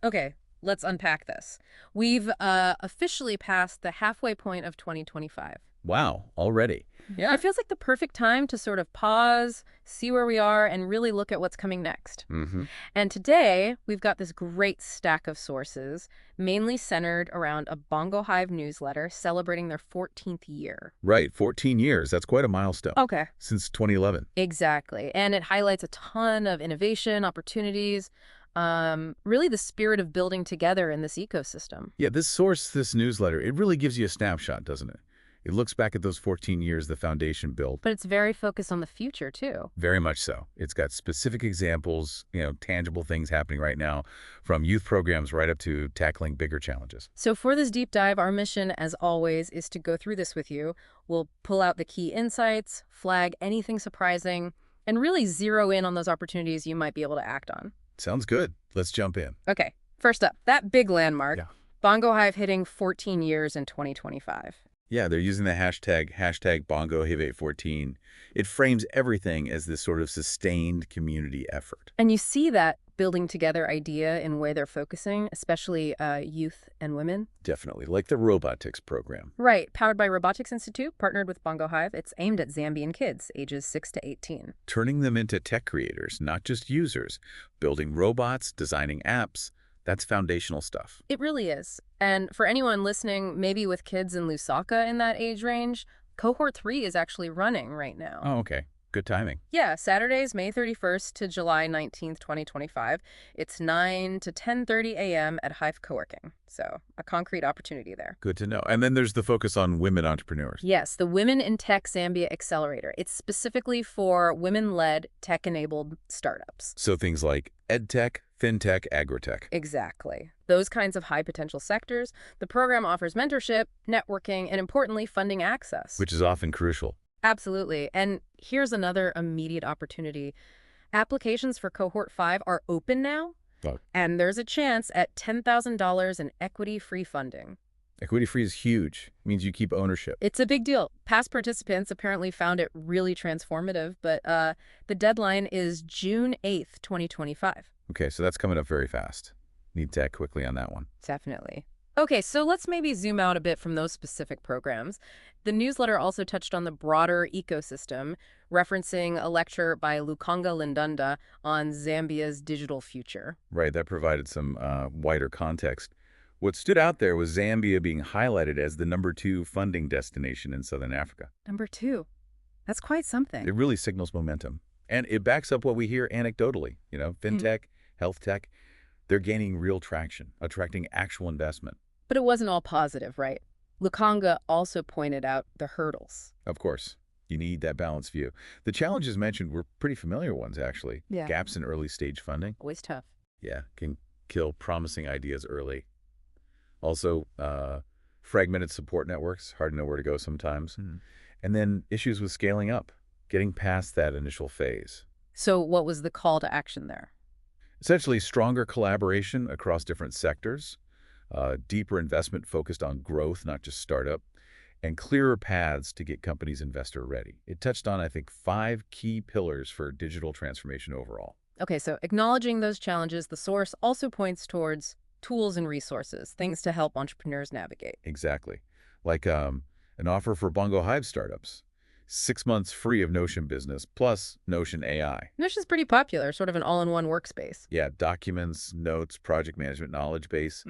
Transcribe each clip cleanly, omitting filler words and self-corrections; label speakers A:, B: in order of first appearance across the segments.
A: Okay, let's unpack this. We've officially passed the halfway point of 2025.
B: Wow, already.
A: Yeah. It feels like the perfect time to sort of pause, see where we are, and really look at what's coming next.
B: Mm-hmm.
A: And today, we've got this great stack of sources, mainly centered around a BongoHive newsletter celebrating their 14th year.
B: Right, 14 years. That's quite a milestone.
A: Okay.
B: Since 2011.
A: Exactly. And it highlights a ton of innovation, opportunities, really the spirit of building together in this ecosystem.
B: Yeah, this newsletter, it really gives you a snapshot, doesn't it? It looks back at those 14 years the foundation built.
A: But it's very focused on the future, too.
B: Very much so. It's got specific examples, tangible things happening right now, from youth programs right up to tackling bigger challenges.
A: So for this deep dive, our mission, as always, is to go through this with you. We'll pull out the key insights, flag anything surprising, and really zero in on those opportunities you might be able to act on.
B: Sounds good. Let's jump in.
A: Okay, first up, that big landmark,
B: Yeah.
A: BongoHive hitting 14 years in 2025.
B: Yeah, they're using the hashtag BongoHive814. It frames everything as this sort of sustained community effort.
A: And you see that building together idea in where they're focusing, especially youth and women.
B: Definitely, like the robotics program.
A: Right, powered by Robotics Institute, partnered with BongoHive. It's aimed at Zambian kids, ages 6 to 18.
B: Turning them into tech creators, not just users. Building robots, designing apps. That's foundational stuff.
A: It really is. And for anyone listening, maybe with kids in Lusaka in that age range, Cohort 3 is actually running right now.
B: Oh, okay. Good timing.
A: Yeah, Saturdays, May 31st to July 19th, 2025. It's 9 to 10:30 a.m. at Hive Coworking. So a concrete opportunity there.
B: Good to know. And then there's the focus on women entrepreneurs.
A: Yes, the Women in Tech Zambia Accelerator. It's specifically for women-led, tech-enabled startups.
B: So things like edtech, fintech, agritech.
A: Exactly. Those kinds of high-potential sectors. The program offers mentorship, networking, and importantly, funding access.
B: Which is often crucial.
A: Absolutely. And here's another immediate opportunity. Applications for Cohort 5 are open now, and there's a chance at $10,000 in equity-free funding.
B: Equity-free is huge. It means you keep ownership.
A: It's a big deal. Past participants apparently found it really transformative, but the deadline is June 8th, 2025.
B: Okay, so that's coming up very fast. Need to act quickly on that one.
A: Definitely. Okay, so let's maybe zoom out a bit from those specific programs. The newsletter also touched on the broader ecosystem, referencing a lecture by Lukanga Lindunda on Zambia's digital future.
B: Right, that provided some wider context. What stood out there was Zambia being highlighted as the #2 funding destination in Southern Africa.
A: Number 2. That's quite something.
B: It really signals momentum. And it backs up what we hear anecdotally. Fintech, health tech, they're gaining real traction, attracting actual investment.
A: But it wasn't all positive, right? Lukanga also pointed out the hurdles.
B: Of course, you need that balanced view. The challenges mentioned were pretty familiar ones, actually.
A: Yeah.
B: Gaps in early stage funding.
A: Always tough.
B: Yeah, can kill promising ideas early. Also, fragmented support networks, hard to know where to go sometimes. And then issues with scaling up, getting past that initial phase.
A: So what was the call to action there?
B: Essentially, stronger collaboration across different sectors, deeper investment focused on growth, not just startup, and clearer paths to get companies investor ready. It touched on, I think, 5 key pillars for digital transformation overall.
A: Okay, so acknowledging those challenges, the source also points towards tools and resources, things to help entrepreneurs navigate.
B: Exactly. Like an offer for BongoHive startups. 6 months free of Notion Business, plus Notion AI.
A: Notion's pretty popular, sort of an all-in-one workspace.
B: Yeah, documents, notes, project management, knowledge base.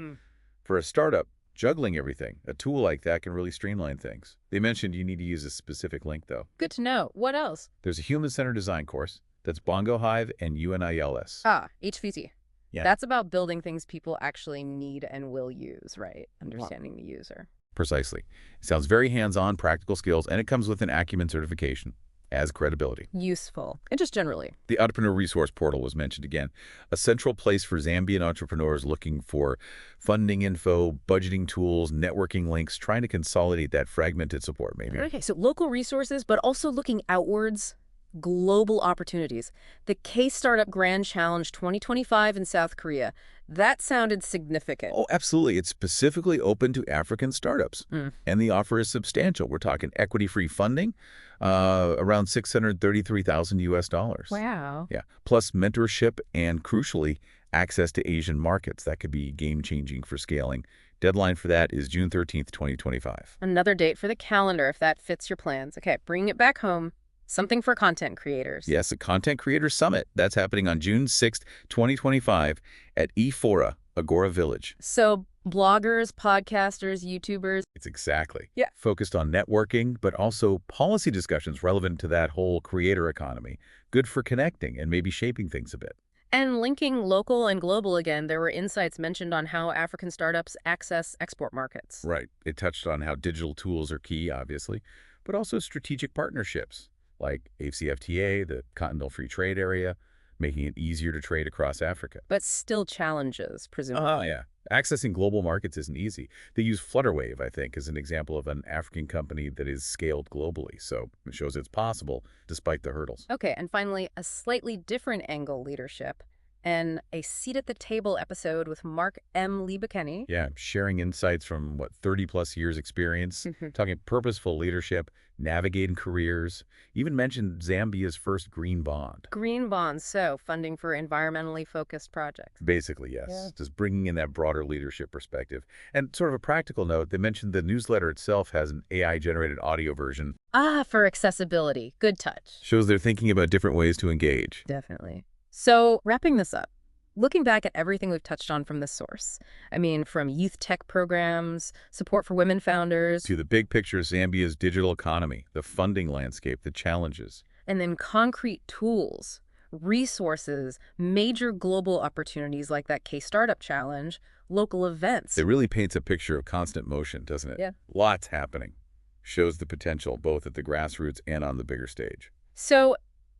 B: For a startup, juggling everything, a tool like that can really streamline things. They mentioned you need to use a specific link, though.
A: Good to know. What else?
B: There's a human-centered design course that's BongoHive and UNILS.
A: HVT.
B: Yeah.
A: That's about building things people actually need and will use, right? Understanding the user.
B: Precisely. It sounds very hands-on, practical skills, and it comes with an Acumen certification as credibility.
A: Useful. And just generally.
B: The Entrepreneur Resource Portal was mentioned again, a central place for Zambian entrepreneurs looking for funding info, budgeting tools, networking links, trying to consolidate that fragmented support, maybe.
A: Okay, so local resources, but also looking outwards, global opportunities. The K-Startup Grand Challenge 2025 in South Korea. That sounded significant.
B: Oh, absolutely. It's specifically open to African startups, and the offer is substantial. We're talking equity-free funding, around $633,000 US.
A: Wow.
B: Yeah, plus mentorship and, crucially, Access to Asian markets, that could be game-changing for scaling. Deadline for that is June 13th, 2025.
A: Another date for the calendar if that fits your plans. Okay, bring it back home. Something for content creators.
B: Yes, a Content Creator Summit. That's happening on June 6th, 2025 at E4A, Agora Village.
A: So bloggers, podcasters, YouTubers.
B: It's exactly.
A: Yeah.
B: Focused on networking, but also policy discussions relevant to that whole creator economy. Good for connecting and maybe shaping things a bit.
A: And linking local and global again, there were insights mentioned on how African startups access export markets.
B: Right. It touched on how digital tools are key, obviously, but also strategic partnerships like AFCFTA, the Continental Free Trade Area, making it easier to trade across Africa.
A: But still challenges, presumably.
B: Oh, yeah. Accessing global markets isn't easy. They use Flutterwave, I think, as an example of an African company that is scaled globally. So it shows it's possible despite the hurdles.
A: Okay, and finally, a slightly different angle leadership and a seat at the table episode with Mark M. Liebekeny.
B: Yeah, sharing insights from, 30-plus years experience, talking purposeful leadership, navigating careers, even mentioned Zambia's first green bond.
A: Green bonds, so funding for environmentally focused projects.
B: Basically, yes.
A: Yeah.
B: Just bringing in that broader leadership perspective. And sort of a practical note, they mentioned the newsletter itself has an AI-generated audio version.
A: Ah, for accessibility. Good touch.
B: Shows they're thinking about different ways to engage.
A: Definitely. So, wrapping this up, looking back at everything we've touched on from this source, I mean, from youth tech programs, support for women founders,
B: To the big picture, Zambia's digital economy, the funding landscape, the challenges.
A: and then concrete tools, resources, major global opportunities like that K-Startup Challenge, local events.
B: It really paints a picture of constant motion, doesn't it?
A: Yeah.
B: Lots happening. Shows the potential both at the grassroots and on the bigger stage.
A: So,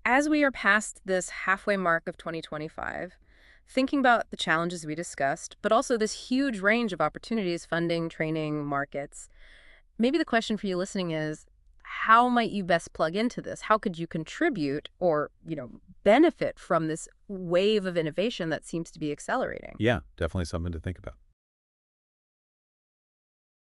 A: as we are past this halfway mark of 2025, thinking about the challenges we discussed, but also this huge range of opportunities, funding, training, markets, maybe the question for you listening is, how might you best plug into this? How could you contribute or, benefit from this wave of innovation that seems to be accelerating?
B: Yeah, definitely something to think about.